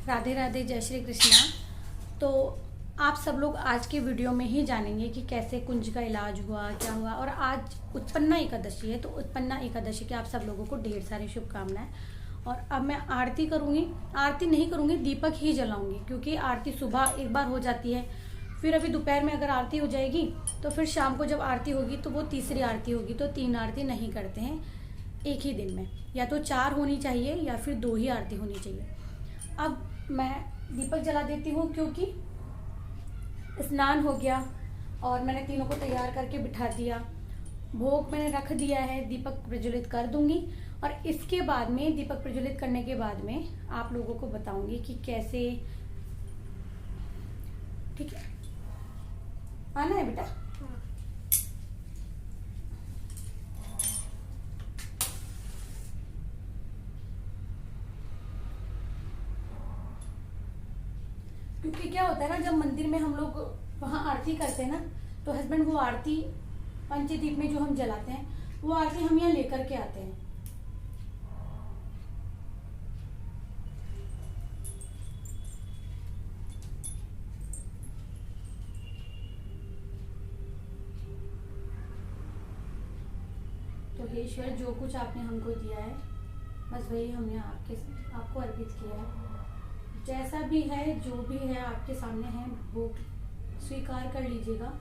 राधे राधे, जय श्री कृष्णा। तो आप सब लोग आज के वीडियो में ही जानेंगे कि कैसे कुंज का इलाज हुआ, क्या हुआ। और आज उत्पन्ना एकादशी है, तो उत्पन्ना एकादशी की आप सब लोगों को ढेर सारी शुभकामनाएं। और अब मैं आरती करूँगी, आरती नहीं करूँगी, दीपक ही जलाऊंगी, क्योंकि आरती सुबह एक बार हो जाती है, फिर अभी दोपहर में अगर आरती हो जाएगी तो फिर शाम को जब आरती होगी तो वो तीसरी आरती होगी। तो 3 आरती नहीं करते हैं एक ही दिन में, या तो 4 होनी चाहिए या फिर 2 ही आरती होनी चाहिए। अब मैं दीपक जला देती हूँ, क्योंकि स्नान हो गया और मैंने तीनों को तैयार करके बिठा दिया, भोग मैंने रख दिया है, दीपक प्रज्वलित कर दूंगी। और इसके बाद में, दीपक प्रज्वलित करने के बाद में आप लोगों को बताऊंगी कि कैसे। ठीक है, आना है बेटा। क्योंकि क्या होता है ना, जब मंदिर में हम लोग वहाँ आरती करते हैं ना, तो हस्बैंड वो आरती पंचदीप में जो हम जलाते हैं, वो आरती हम यहाँ लेकर के आते हैं। तो हे ईश्वर, जो कुछ आपने हमको दिया है, बस वही हमने आपको अर्पित किया है। जैसा भी है, जो भी है आपके सामने है, वो स्वीकार कर लीजिएगा।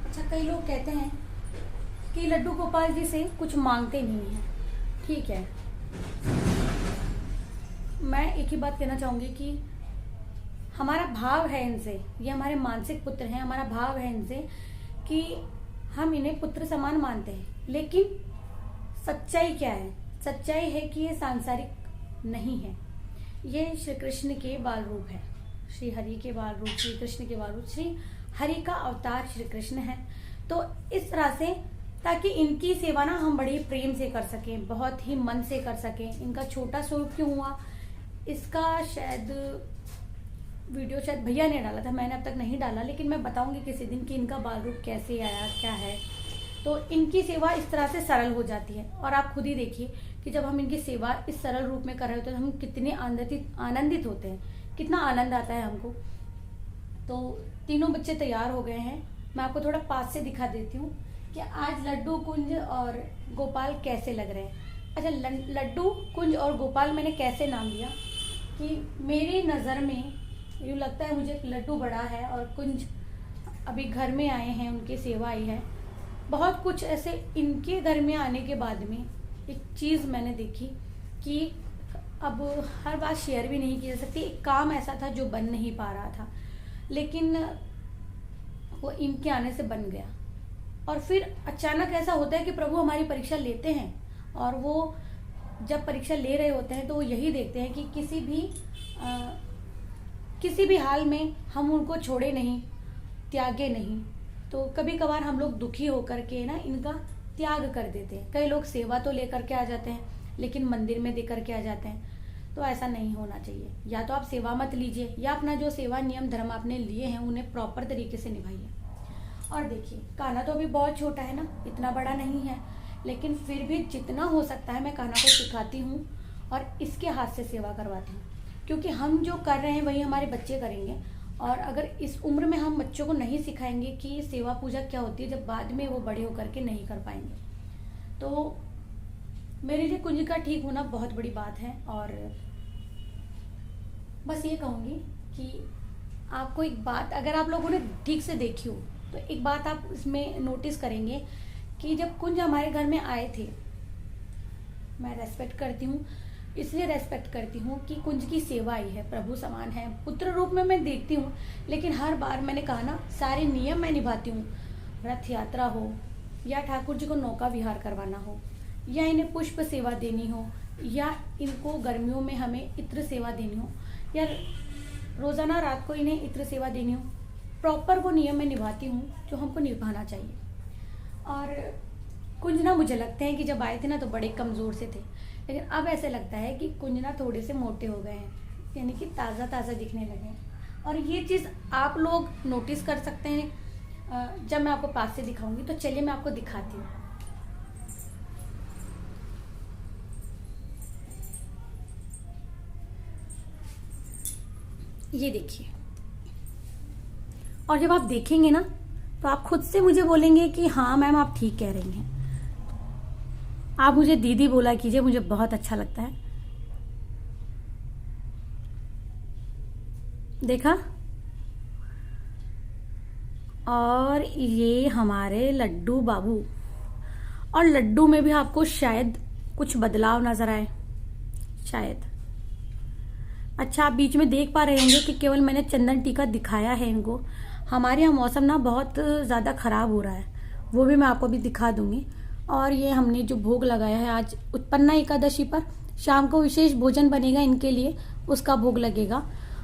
अच्छा, कई लोग कहते हैं कि लड्डू गोपाल जी से कुछ मांगते नहीं हैं। ठीक है, मैं एक ही बात कहना चाहूंगी कि हमारा भाव है इनसे, ये हमारे मानसिक पुत्र हैं, हमारा भाव है इनसे कि हम इन्हें पुत्र समान मानते हैं। लेकिन सच्चाई क्या है? सच्चाई है कि ये सांसारिक नहीं है, ये श्री कृष्ण के बाल रूप है, श्री हरि के बाल रूप, श्री कृष्ण के बाल रूप, श्री हरि का अवतार श्री कृष्ण है। तो इस तरह से, ताकि इनकी सेवा ना हम बड़े प्रेम से कर सकें, बहुत ही मन से कर सकें। इनका छोटा स्वरूप क्यों हुआ, इसका शायद वीडियो शायद भैया ने डाला था, मैंने अब तक नहीं डाला, लेकिन मैं बताऊंगी किसी दिन कि इनका बाल रूप कैसे आया, क्या है। तो इनकी सेवा इस तरह से सरल हो जाती है। और आप खुद ही देखिए कि जब हम इनकी सेवा इस सरल रूप में कर रहे होते हैं तो हम कितने आनंदित होते हैं, कितना आनंद आता है हमको। तो तीनों बच्चे तैयार हो गए हैं। मैं आपको थोड़ा पास से दिखा देती हूँ कि आज लड्डू, कुंज और गोपाल कैसे लग रहे हैं। अच्छा, लड्डू, कुंज और गोपाल मैंने कैसे नाम दिया कि मेरी नज़र में यूँ लगता है मुझे लड्डू बड़ा है और कुंज अभी घर में आए हैं, उनकी सेवा आई है। बहुत कुछ ऐसे इनके घर में आने के बाद में एक चीज़ मैंने देखी कि अब हर बात शेयर भी नहीं की जा सकती। एक काम ऐसा था जो बन नहीं पा रहा था, लेकिन वो इनके आने से बन गया। और फिर अचानक ऐसा होता है कि प्रभु हमारी परीक्षा लेते हैं, और वो जब परीक्षा ले रहे होते हैं तो वो यही देखते हैं कि किसी भी हाल में हम उनको छोड़े नहीं, त्यागे नहीं। तो कभी कभार हम लोग दुखी होकर के ना इनका त्याग कर देते हैं। कई लोग सेवा तो लेकर के आ जाते हैं, लेकिन मंदिर में दे करके आ जाते हैं। तो ऐसा नहीं होना चाहिए। या तो आप सेवा मत लीजिए, या अपना जो सेवा नियम धर्म आपने लिए हैं उन्हें प्रॉपर तरीके से निभाइए। और देखिए, कान्हा तो अभी बहुत छोटा है ना, इतना बड़ा नहीं है, लेकिन फिर भी जितना हो सकता है मैं कान्हा को सिखाती हूँ और इसके हाथ से सेवा करवाती हूँ। क्योंकि हम जो कर रहे हैं वही हमारे बच्चे करेंगे। और अगर इस उम्र में हम बच्चों को नहीं सिखाएंगे कि सेवा पूजा क्या होती है, जब बाद में वो बड़े होकर के नहीं कर पाएंगे। तो मेरे लिए कुंज का ठीक होना बहुत बड़ी बात है। और बस ये कहूँगी कि आपको एक बात, अगर आप लोगों ने ठीक से देखी हो तो एक बात आप इसमें नोटिस करेंगे कि जब कुंज हमारे घर में आए थे, मैं रेस्पेक्ट करती हूँ, इसलिए रेस्पेक्ट करती हूँ कि कुंज की सेवा आई है, प्रभु समान है, पुत्र रूप में मैं देखती हूँ। लेकिन हर बार मैंने कहा ना, सारे नियम मैं निभाती हूँ। रथ यात्रा हो या ठाकुर जी को नौका विहार करवाना हो या इन्हें पुष्प सेवा देनी हो, या इनको गर्मियों में हमें इत्र सेवा देनी हो, या रोज़ाना रात को इन्हें इत्र सेवा देनी हो, प्रॉपर वो नियम मैं निभाती हूँ जो हमको निभाना चाहिए। और कुंज ना मुझे लगते हैं कि जब आए थे ना तो बड़े कमज़ोर से थे, लेकिन अब ऐसे लगता है कि कुंज ना थोड़े से मोटे हो गए हैं, यानी कि ताज़ा ताज़ा दिखने लगे हैं। और ये चीज़ आप लोग नोटिस कर सकते हैं जब मैं आपको पास से दिखाऊंगी। तो चलिए मैं आपको दिखाती हूँ। ये देखिए, और जब आप देखेंगे ना तो आप खुद से मुझे बोलेंगे कि हाँ मैम आप ठीक कह रही हैं। आप मुझे दीदी बोला कीजिए, मुझे बहुत अच्छा लगता है। देखा? और ये हमारे लड्डू बाबू, और लड्डू में भी आपको शायद कुछ बदलाव नजर आए, शायद। अच्छा, आप बीच में देख पा रहे होंगे कि केवल मैंने चंदन टीका दिखाया है इनको। हमारे यहाँ मौसम ना बहुत ज़्यादा ख़राब हो रहा है, वो भी मैं आपको अभी दिखा दूंगी। और ये हमने जो भोग लगाया है आज उत्पन्ना एकादशी पर, शाम को विशेष भोजन बनेगा इनके लिए, उसका भोग लगेगा।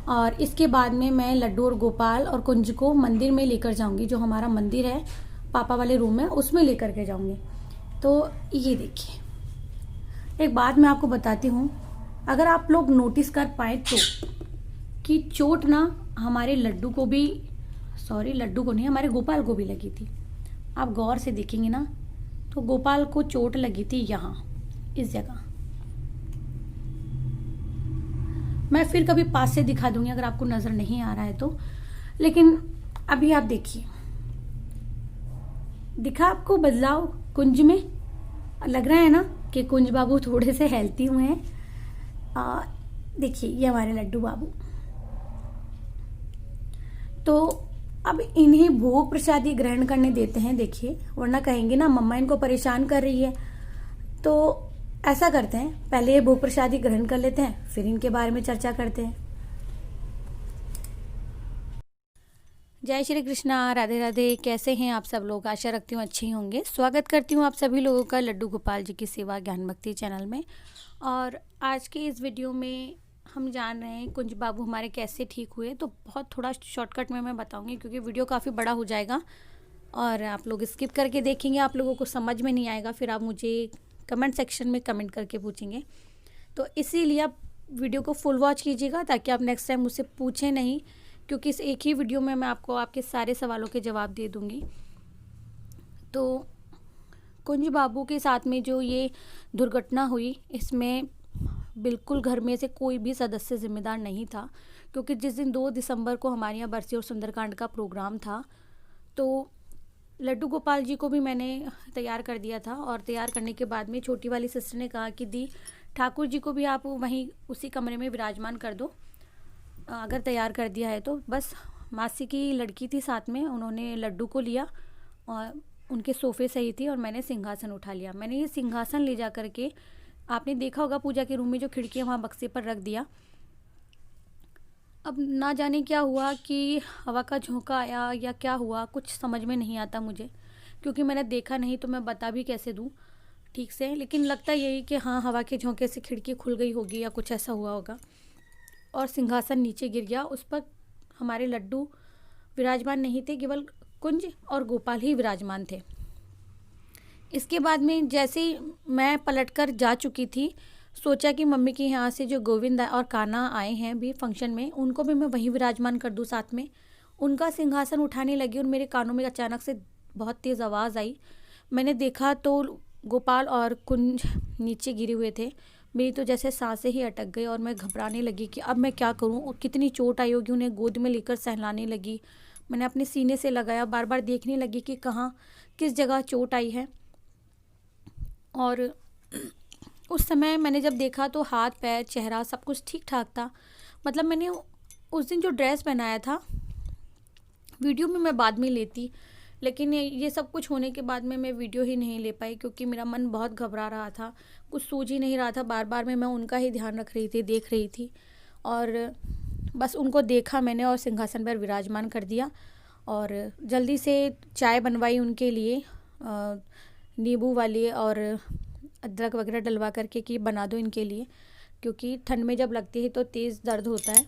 और इसके बाद में मैं लड्डू और गोपाल और कुंज को मंदिर में लेकर जाऊंगी, जो हमारा मंदिर है पापा वाले रूम में, उसमें लेकर के जाऊंगी। तो ये देखिए, एक बात मैं आपको बताती हूँ, अगर आप लोग नोटिस कर पाए तो, कि चोट ना हमारे लड्डू को भी, सॉरी लड्डू को नहीं, हमारे गोपाल को भी लगी थी। आप गौर से देखेंगे ना तो गोपाल को चोट लगी थी यहाँ, इस जगह। मैं फिर कभी पास से दिखा दूंगी अगर आपको नजर नहीं आ रहा है तो। लेकिन अभी आप देखिए, दिखा आपको बदलाव कुंज में? लग रहा है ना कि कुंज बाबू थोड़े से हेल्थी हुए हैं। देखिए ये हमारे लड्डू बाबू। तो अब इन्हें भोग प्रसादी ग्रहण करने देते हैं। देखिए, वरना कहेंगे ना मम्मा इनको परेशान कर रही है। तो ऐसा करते हैं, पहले ये भोग प्रसादी ग्रहण कर लेते हैं, फिर इनके बारे में चर्चा करते हैं। जय श्री कृष्णा, राधे राधे। कैसे हैं आप सब लोग? आशा रखती हूँ अच्छे ही होंगे। स्वागत करती हूँ आप सभी लोगों का लड्डू गोपाल जी की सेवा ज्ञान भक्ति चैनल में। और आज के इस वीडियो में हम जान रहे हैं कुंज बाबू हमारे कैसे ठीक हुए। तो बहुत थोड़ा शॉर्टकट में मैं बताऊंगी, क्योंकि वीडियो काफ़ी बड़ा हो जाएगा और आप लोग स्किप करके देखेंगे, आप लोगों को समझ में नहीं आएगा, फिर आप मुझे कमेंट सेक्शन में कमेंट करके पूछेंगे। तो इसीलिए आप वीडियो को फुल वॉच कीजिएगा, ताकि आप नेक्स्ट टाइम मुझसे पूछें नहीं, क्योंकि इस एक ही वीडियो में मैं आपको आपके सारे सवालों के जवाब दे दूंगी। तो कुंज बाबू के साथ में जो ये दुर्घटना हुई, इसमें बिल्कुल घर में से कोई भी सदस्य जिम्मेदार नहीं था, क्योंकि जिस दिन 2 दिसंबर को हमारे यहाँ बरसी और सुंदरकांड का प्रोग्राम था, तो लड्डू गोपाल जी को भी मैंने तैयार कर दिया था। और तैयार करने के बाद में छोटी वाली सिस्टर ने कहा कि दी ठाकुर जी को भी आप वहीं उसी कमरे में विराजमान कर दो, अगर तैयार कर दिया है तो। बस मासी की लड़की थी साथ में, उन्होंने लड्डू को लिया और उनके सोफे सही थी, और मैंने सिंहासन उठा लिया। मैंने ये सिंहासन ले जा करके, आपने देखा होगा पूजा के रूम में जो खिड़की है वहाँ बक्से पर रख दिया। अब ना जाने क्या हुआ कि हवा का झोंका आया या क्या हुआ, कुछ समझ में नहीं आता मुझे, क्योंकि मैंने देखा नहीं तो मैं बता भी कैसे दूँ ठीक से। लेकिन लगता यही कि हाँ, हवा के झोंके से खिड़की खुल गई होगी या कुछ ऐसा हुआ होगा, और सिंहासन नीचे गिर गया। उस पर हमारे लड्डू विराजमान नहीं थे, केवल कुंज और गोपाल ही विराजमान थे। इसके बाद में जैसे ही मैं पलटकर जा चुकी थी, सोचा कि मम्मी के यहाँ से जो गोविंद और कान्हा आए हैं भी फंक्शन में, उनको भी मैं वहीं विराजमान कर दूँ साथ में। उनका सिंहासन उठाने लगी और मेरे कानों में अचानक से बहुत तेज़ आवाज़ आई। मैंने देखा तो गोपाल और कुंज नीचे गिरे हुए थे। मेरी तो जैसे सांसें ही अटक गई और मैं घबराने लगी कि अब मैं क्या करूं, और कितनी चोट आई होगी। उन्हें गोद में लेकर सहलाने लगी, मैंने अपने सीने से लगाया, बार बार देखने लगी कि कहाँ किस जगह चोट आई है। और उस समय मैंने जब देखा तो हाथ पैर चेहरा सब कुछ ठीक ठाक था। मतलब मैंने उस दिन जो ड्रेस पहनाया था, वीडियो में मैं बाद में लेती, लेकिन ये सब कुछ होने के बाद में मैं वीडियो ही नहीं ले पाई, क्योंकि मेरा मन बहुत घबरा रहा था, कुछ सूझ ही नहीं रहा था। बार बार मैं उनका ही ध्यान रख रही थी, देख रही थी, और बस उनको देखा मैंने और सिंहासन पर विराजमान कर दिया। और जल्दी से चाय बनवाई उनके लिए, नींबू वाली और अदरक वगैरह डलवा करके कि बना दो इनके लिए, क्योंकि ठंड में जब लगती है तो तेज़ दर्द होता है।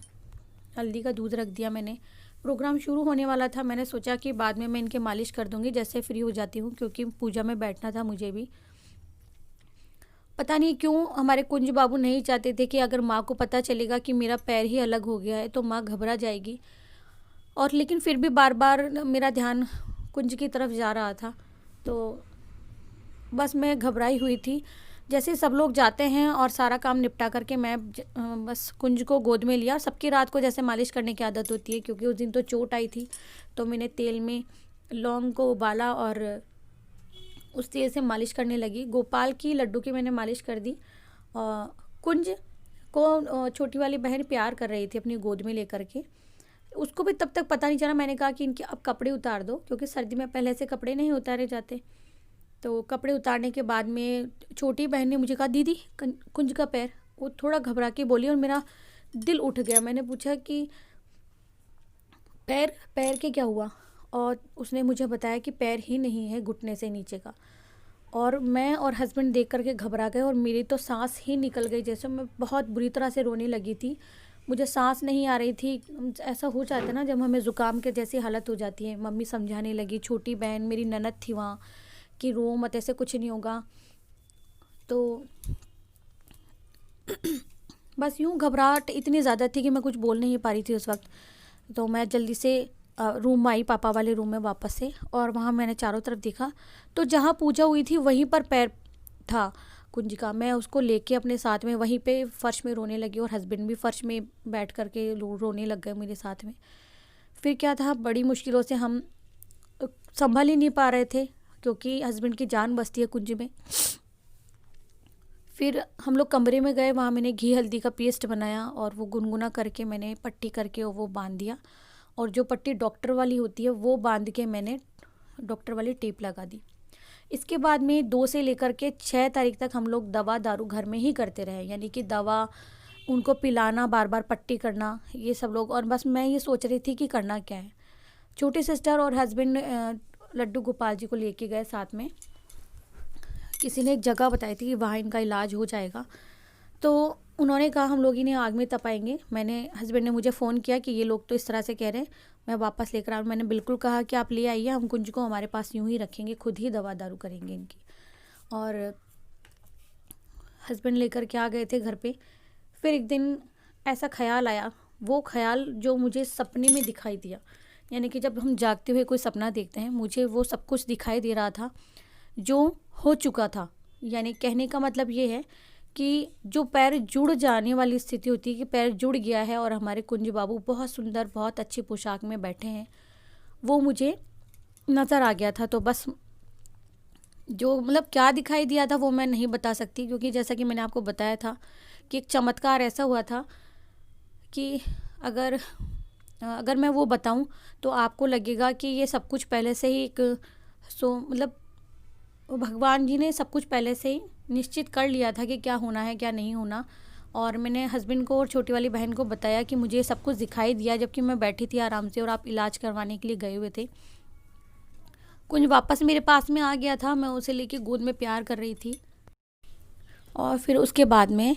हल्दी का दूध रख दिया मैंने। प्रोग्राम शुरू होने वाला था, मैंने सोचा कि बाद में मैं इनके मालिश कर दूँगी जैसे फ्री हो जाती हूँ, क्योंकि पूजा में बैठना था मुझे भी। पता नहीं क्यों हमारे कुंज बाबू नहीं चाहते थे कि अगर माँ को पता चलेगा कि मेरा पैर ही अलग हो गया है तो माँ घबरा जाएगी, और लेकिन फिर भी बार बार मेरा ध्यान कुंज की तरफ जा रहा था, तो बस मैं घबराई हुई थी। जैसे सब लोग जाते हैं और सारा काम निपटा करके मैं बस कुंज को गोद में लिया। और सबकी रात को जैसे मालिश करने की आदत होती है, क्योंकि उस दिन तो चोट आई थी, तो मैंने तेल में लौंग को उबाला और उस तेल से मालिश करने लगी। गोपाल की, लड्डू की मैंने मालिश कर दी। कुंज को छोटी वाली बहन प्यार कर रही थी अपनी गोद में लेकर के, उसको भी तब तक पता नहीं चला। मैंने कहा कि इनके अब कपड़े उतार दो, क्योंकि सर्दी में पहले से कपड़े नहीं उतारे जाते। तो कपड़े उतारने के बाद में छोटी बहन ने मुझे कहा, दीदी कुंज का पैर। वो थोड़ा घबरा के बोली और मेरा दिल उठ गया। मैंने पूछा कि पैर पैर के क्या हुआ, और उसने मुझे बताया कि पैर ही नहीं है, घुटने से नीचे का। और मैं और हस्बैंड देख करके घबरा गए, और मेरी तो सांस ही निकल गई, जैसे मैं बहुत बुरी तरह से रोने लगी थी। मुझे सांस नहीं आ रही थी। ऐसा हो जाता है ना जब हमें ज़ुकाम के जैसी हालत हो जाती है। मम्मी समझाने लगी, छोटी बहन मेरी ननद थी वहाँ, कि रो मत, ऐसे कुछ नहीं होगा। तो बस यूँ घबराहट इतनी ज़्यादा थी कि मैं कुछ बोल नहीं पा रही थी उस वक्त। तो मैं जल्दी से रूम आई, पापा वाले रूम में वापस से, और वहाँ मैंने चारों तरफ देखा, तो जहाँ पूजा हुई थी वहीं पर पैर था कुंज का। मैं उसको लेके अपने साथ में वहीं पे फर्श में रोने लगी, और हस्बैंड भी फर्श में बैठ करके रोने लग गए मेरे साथ में। फिर क्या था, बड़ी मुश्किलों से हम संभल ही नहीं पा रहे थे, क्योंकि हस्बैंड की जान बसती है कुंज में। फिर हम लोग कमरे में गए, वहाँ मैंने घी हल्दी का पेस्ट बनाया, और वो गुनगुना करके मैंने पट्टी करके वो बांध दिया। और जो पट्टी डॉक्टर वाली होती है वो बांध के मैंने डॉक्टर वाली टेप लगा दी। इसके बाद में 2 से लेकर के 6 तारीख तक हम लोग दवा दारू घर में ही करते रहे, यानी कि दवा उनको पिलाना, बार बार पट्टी करना, ये सब लोग। और बस मैं ये सोच रही थी कि करना क्या है। छोटी सिस्टर और हस्बैंड लड्डू गोपाल जी को लेके गए साथ में। किसी ने एक जगह बताई थी कि वहाँ इनका इलाज हो जाएगा, तो उन्होंने कहा हम लोग इन्हें आग में तपाएंगे। हस्बैंड ने मुझे फ़ोन किया कि ये लोग तो इस तरह से कह रहे हैं, मैं वापस लेकर आऊँ। मैंने बिल्कुल कहा कि आप ले आइए, हम कुंज को हमारे पास यूँ ही रखेंगे, खुद ही दवा दारू करेंगे इनकी। और हस्बैंड लेकर के आ गए थे घर पे। फिर एक दिन ऐसा ख्याल आया, वो ख्याल जो मुझे सपने में दिखाई दिया, यानी कि जब हम जागते हुए कोई सपना देखते हैं, मुझे वो सब कुछ दिखाई दे रहा था जो हो चुका था। यानी कहने का मतलब ये है कि जो पैर जुड़ जाने वाली स्थिति होती है, कि पैर जुड़ गया है और हमारे कुंज बाबू बहुत सुंदर, बहुत अच्छी पोशाक में बैठे हैं, वो मुझे नज़र आ गया था। तो बस जो मतलब क्या दिखाई दिया था वो मैं नहीं बता सकती, क्योंकि जैसा कि मैंने आपको बताया था कि एक चमत्कार ऐसा हुआ था कि अगर मैं वो बताऊं तो आपको लगेगा कि ये सब कुछ पहले से ही मतलब भगवान जी ने सब कुछ पहले से ही निश्चित कर लिया था कि क्या होना है क्या नहीं होना। और मैंने हस्बैंड को और छोटी वाली बहन को बताया कि मुझे सब कुछ दिखाई दिया, जबकि मैं बैठी थी आराम से और आप इलाज करवाने के लिए गए हुए थे। कुंज वापस मेरे पास में आ गया था, मैं उसे लेके गोद में प्यार कर रही थी। और फिर उसके बाद में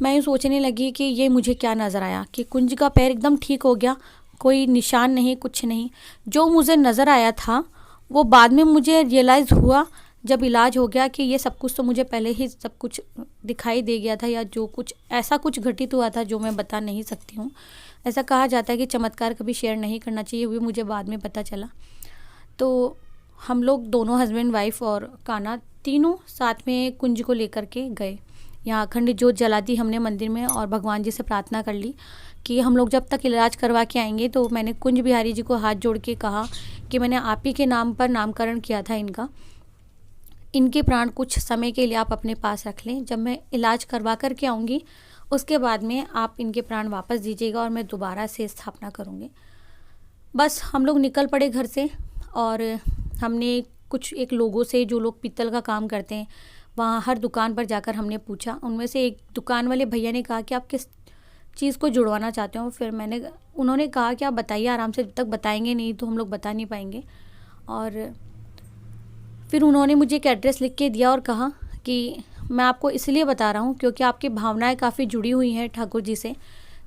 मैं यूँ सोचने लगी कि ये मुझे क्या नज़र आया, कि कुंज का पैर एकदम ठीक हो गया, कोई निशान नहीं, कुछ नहीं। जो मुझे नज़र आया था वो बाद में मुझे रियलाइज़ हुआ जब इलाज हो गया, कि ये सब कुछ तो मुझे पहले ही सब कुछ दिखाई दे गया था, या जो कुछ ऐसा कुछ घटित हुआ था जो मैं बता नहीं सकती हूँ। ऐसा कहा जाता है कि चमत्कार कभी शेयर नहीं करना चाहिए, वो मुझे बाद में पता चला। तो हम लोग दोनों हस्बैंड वाइफ और कान्हा तीनों साथ में कुंज को लेकर के गए। यहाँ अखंड ज्योत जला दी हमने मंदिर में, और भगवान जी से प्रार्थना कर ली कि हम लोग जब तक इलाज करवा के आएंगे। तो मैंने कुंज बिहारी जी को हाथ जोड़ के कहा कि मैंने आप ही के नाम पर नामकरण किया था इनका, इनके प्राण कुछ समय के लिए आप अपने पास रख लें, जब मैं इलाज करवा कर के आऊँगी उसके बाद में आप इनके प्राण वापस दीजिएगा और मैं दोबारा से स्थापना करूँगी। बस हम लोग निकल पड़े घर से, और हमने कुछ एक लोगों से, जो लोग पीतल का काम करते हैं, वहाँ हर दुकान पर जाकर हमने पूछा। उनमें से एक दुकान वाले भैया ने कहा कि आप किस चीज़ को जुड़वाना चाहते हो। फिर उन्होंने कहा कि आप बताइए आराम से, जब तक बताएंगे नहीं तो हम लोग बता नहीं पाएंगे। और फिर उन्होंने मुझे एक एड्रेस लिख के दिया और कहा कि मैं आपको इसलिए बता रहा हूँ क्योंकि आपकी भावनाएं काफ़ी जुड़ी हुई हैं ठाकुर जी से,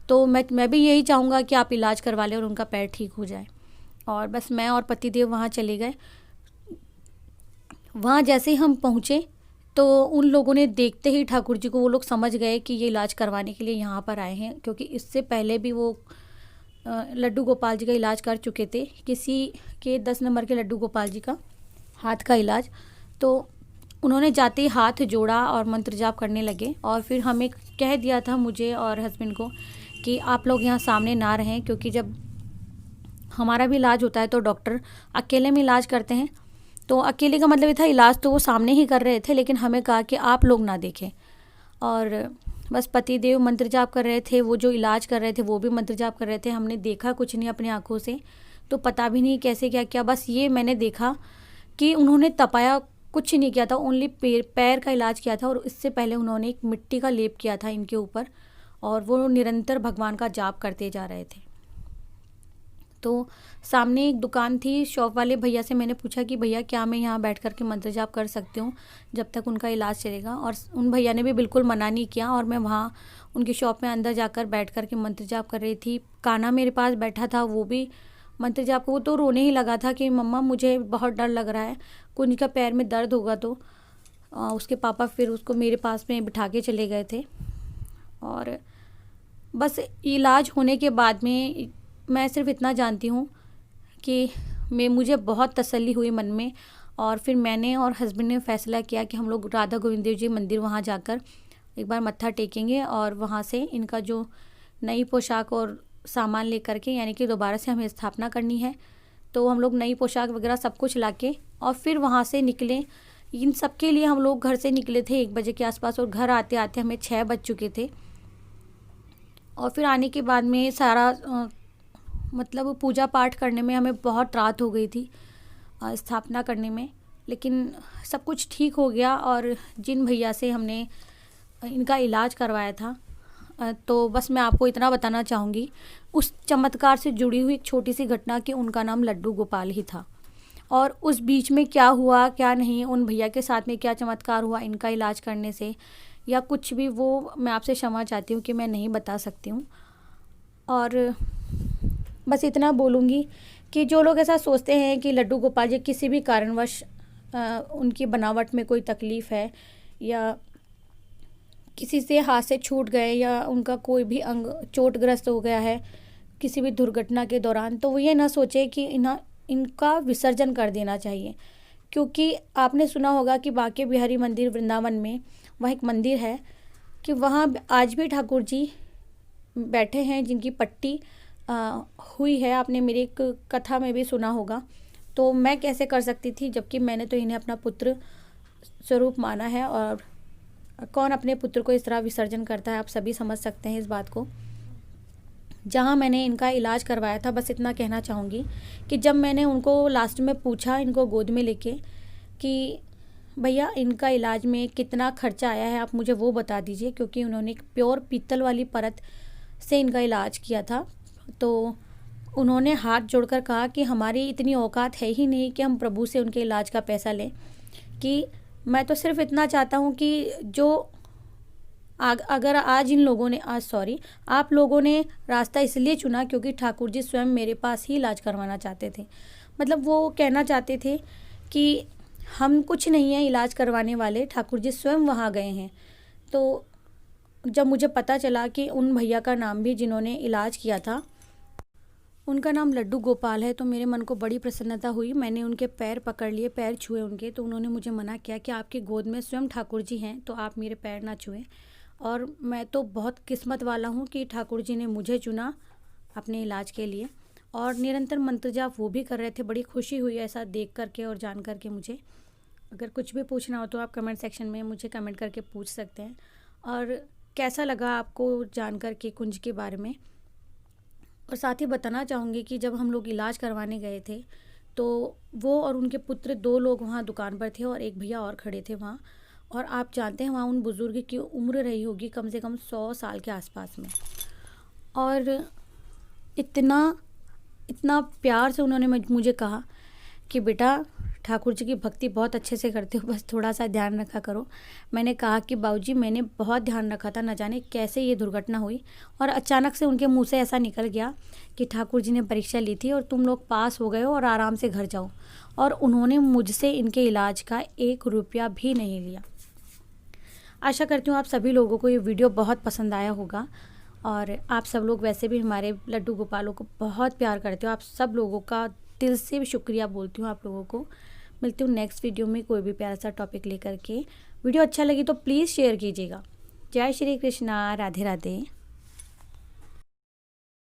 तो मैं भी यही चाहूँगा कि आप इलाज करवा लें और उनका पैर ठीक हो जाए। और बस मैं और पतिदेव वहाँ चले गए। वहाँ जैसे ही हम पहुँचे तो उन लोगों ने देखते ही ठाकुर जी को, वो लोग समझ गए कि ये इलाज करवाने के लिए यहाँ पर आए हैं, क्योंकि इससे पहले भी वो लड्डू गोपाल जी का इलाज कर चुके थे, किसी के 10 नंबर के लड्डू गोपाल जी का हाथ का इलाज। तो उन्होंने जाते ही हाथ जोड़ा और मंत्र जाप करने लगे और फिर हमें कह दिया था, मुझे और हस्बैंड को, कि आप लोग यहाँ सामने ना रहें, क्योंकि जब हमारा भी इलाज होता है तो डॉक्टर अकेले में इलाज करते हैं। तो अकेले का मतलब ये था, इलाज तो वो सामने ही कर रहे थे, लेकिन हमें कहा कि आप लोग ना देखें। और बस पति देव मंत्र जाप कर रहे थे, वो जो इलाज कर रहे थे वो भी मंत्र जाप कर रहे थे। हमने देखा कुछ नहीं अपनी आंखों से, तो पता भी नहीं कैसे क्या किया। बस ये मैंने देखा कि उन्होंने तपाया कुछ नहीं किया था, ओनली पैर का इलाज किया था। और इससे पहले उन्होंने एक मिट्टी का लेप किया था इनके ऊपर, और वो निरंतर भगवान का जाप करते जा रहे थे। तो सामने एक दुकान थी, शॉप वाले भैया से मैंने पूछा कि भैया क्या मैं यहाँ बैठ कर के मंत्र जाप कर सकती हूँ जब तक उनका इलाज चलेगा। और उन भैया ने भी बिल्कुल मना नहीं किया, और मैं वहाँ उनकी शॉप में अंदर जाकर बैठ कर के मंत्र जाप कर रही थी। कान्हा मेरे पास बैठा था, वो भी मंत्र जाप को, वो तो रोने ही लगा था कि मम्मा मुझे बहुत डर लग रहा है, कुंज का पैर में दर्द होगा। तो उसके पापा फिर उसको मेरे पास में बिठा के चले गए थे। और बस इलाज होने के बाद में मैं सिर्फ इतना जानती हूँ कि मुझे बहुत तसल्ली हुई मन में। और फिर मैंने और हस्बैंड ने फैसला किया कि हम लोग राधा गोविंद देव जी मंदिर वहाँ जाकर एक बार मत्था टेकेंगे, और वहाँ से इनका जो नई पोशाक और सामान लेकर के, यानी कि दोबारा से हमें स्थापना करनी है, तो हम लोग नई पोशाक वगैरह सब कुछ लाके और फिर वहाँ से निकले। इन सब के लिए हम लोग घर से निकले थे 1 बजे के आसपास, और घर आते आते हमें 6 बज चुके थे। और फिर आने के बाद में सारा मतलब पूजा पाठ करने में हमें बहुत रात हो गई थी, स्थापना करने में। लेकिन सब कुछ ठीक हो गया। और जिन भैया से हमने इनका इलाज करवाया था, तो बस मैं आपको इतना बताना चाहूँगी उस चमत्कार से जुड़ी हुई एक छोटी सी घटना, कि उनका नाम लड्डू गोपाल ही था। और उस बीच में क्या हुआ क्या नहीं, उन भैया के साथ में क्या चमत्कार हुआ इनका इलाज करने से या कुछ भी, वो मैं आपसे क्षमा चाहती हूँ कि मैं नहीं बता सकती हूँ। और बस इतना बोलूँगी कि जो लोग ऐसा सोचते हैं कि लड्डू गोपाल जी किसी भी कारणवश उनकी बनावट में कोई तकलीफ़ है, या किसी से हाथ से छूट गए, या उनका कोई भी अंग चोटग्रस्त हो गया है किसी भी दुर्घटना के दौरान, तो वो ये ना सोचे कि इनका विसर्जन कर देना चाहिए। क्योंकि आपने सुना होगा कि बांके बिहारी मंदिर वृंदावन में वह एक मंदिर है, कि वहाँ आज भी ठाकुर जी बैठे हैं जिनकी पट्टी हुई है। आपने मेरी एक कथा में भी सुना होगा। तो मैं कैसे कर सकती थी, जबकि मैंने तो इन्हें अपना पुत्र स्वरूप माना है। और कौन अपने पुत्र को इस तरह विसर्जन करता है, आप सभी समझ सकते हैं इस बात को। जहाँ मैंने इनका इलाज करवाया था, बस इतना कहना चाहूँगी कि जब मैंने उनको लास्ट में पूछा, इनको गोद में लेके, कि भैया इनका इलाज में कितना खर्चा आया है, आप मुझे वो बता दीजिए, क्योंकि उन्होंने एक प्योर पीतल वाली परत से इनका इलाज किया था। तो उन्होंने हाथ जोड़कर कहा कि हमारी इतनी औकात है ही नहीं कि हम प्रभु से उनके इलाज का पैसा लें, कि मैं तो सिर्फ इतना चाहता हूँ कि जो अगर आज इन लोगों ने आप लोगों ने रास्ता इसलिए चुना क्योंकि ठाकुर जी स्वयं मेरे पास ही इलाज करवाना चाहते थे। मतलब वो कहना चाहते थे कि हम कुछ नहीं है इलाज करवाने वाले, ठाकुर जी स्वयं वहाँ गए हैं। तो जब मुझे पता चला कि उन भैया का नाम भी जिन्होंने इलाज किया था, उनका नाम लड्डू गोपाल है, तो मेरे मन को बड़ी प्रसन्नता हुई। मैंने उनके पैर पकड़ लिए, पैर छुए उनके, तो उन्होंने मुझे मना किया कि आपकी गोद में स्वयं ठाकुर जी हैं, तो आप मेरे पैर ना छुएं। और मैं तो बहुत किस्मत वाला हूँ कि ठाकुर जी ने मुझे चुना अपने इलाज के लिए। और निरंतर मंत्र जाप वो भी कर रहे थे। बड़ी खुशी हुई ऐसा देख करके और जान करके मुझे। अगर कुछ भी पूछना हो तो आप कमेंट सेक्शन में मुझे कमेंट करके पूछ सकते हैं। और कैसा लगा आपको जान कर के कुंज के बारे में। और साथ ही बताना चाहूँगी कि जब हम लोग इलाज करवाने गए थे, तो वो और उनके पुत्र 2 लोग वहाँ दुकान पर थे, और एक भैया और खड़े थे वहाँ। और आप जानते हैं वहाँ उन बुज़ुर्ग की उम्र रही होगी कम से कम 100 साल के आसपास में। और इतना प्यार से उन्होंने मुझे कहा कि बेटा ठाकुर जी की भक्ति बहुत अच्छे से करते हो, बस थोड़ा सा ध्यान रखा करो। मैंने कहा कि बाबूजी मैंने बहुत ध्यान रखा था, न जाने कैसे ये दुर्घटना हुई और अचानक से उनके मुंह से ऐसा निकल गया कि ठाकुर जी ने परीक्षा ली थी और तुम लोग पास हो गए हो और आराम से घर जाओ, और उन्होंने मुझसे इनके इलाज का 1 रुपया भी नहीं लिया। आशा करती हूँ आप सभी लोगों को ये वीडियो बहुत पसंद आया होगा, और आप सब लोग वैसे भी हमारे लड्डू गोपालों को बहुत प्यार करते हो। आप सब लोगों का दिल से भी शुक्रिया बोलती हूँ आप लोगों को। मिलती हूँ नेक्स्ट वीडियो में कोई भी प्यारा सा टॉपिक लेकर के। वीडियो अच्छा लगी तो प्लीज़ शेयर कीजिएगा। जय श्री कृष्णा, राधे राधे।